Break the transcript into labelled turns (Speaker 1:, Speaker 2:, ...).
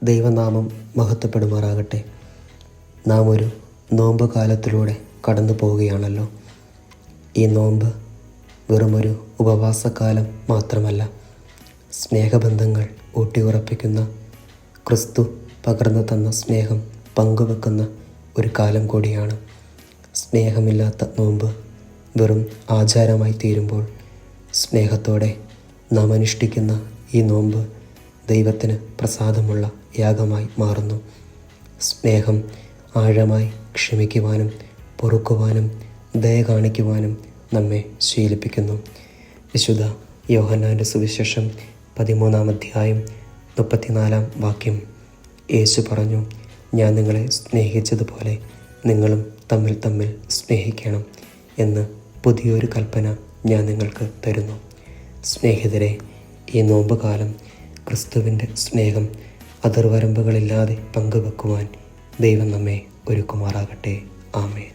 Speaker 1: ദൈവനാമം മഹത്വപ്പെടുമാറാകട്ടെ. നാം ഒരു നോമ്പ് കാലത്തിലൂടെ കടന്നു പോവുകയാണല്ലോ. ഈ നോമ്പ് വെറുമൊരു ഉപവാസകാലം മാത്രമല്ല, സ്നേഹബന്ധങ്ങൾ ഊട്ടിയുറപ്പിക്കുന്ന, ക്രിസ്തു പകർന്നു തന്ന സ്നേഹം പങ്കുവെക്കുന്ന ഒരു കാലം കൂടിയാണ്. സ്നേഹമില്ലാത്ത നോമ്പ് വെറും ആചാരമായി തീരുമ്പോൾ, സ്നേഹത്തോടെ നാം അനുഷ്ഠിക്കുന്ന ഈ നോമ്പ് ദൈവത്തിന് പ്രസാദമുള്ള യാഗമായി മാറുന്നു. സ്നേഹം ആഴമായി ക്ഷമിക്കുവാനും പൊറുക്കുവാനും ദയ കാണിക്കുവാനും നമ്മെ ശീലിപ്പിക്കുന്നു. വിശുദ്ധ യോഹന്നാൻ്റെ സുവിശേഷം 13-ാം അധ്യായം 34-ാം വാക്യം, യേശു പറഞ്ഞു, ഞാൻ നിങ്ങളെ സ്നേഹിച്ചതുപോലെ നിങ്ങളും തമ്മിൽ സ്നേഹിക്കണം എന്ന് പുതിയൊരു കൽപ്പന ഞാൻ നിങ്ങൾക്ക് തരുന്നു. സ്നേഹിതരെ, ഈ നോമ്പുകാലം ക്രിസ്തുവിൻ്റെ സ്നേഹം അതിർവരമ്പുകളില്ലാതെ പങ്കുവെക്കുവാൻ ദൈവം നമ്മെ ഒരുക്കുമാറാകട്ടെ. ആമേൻ.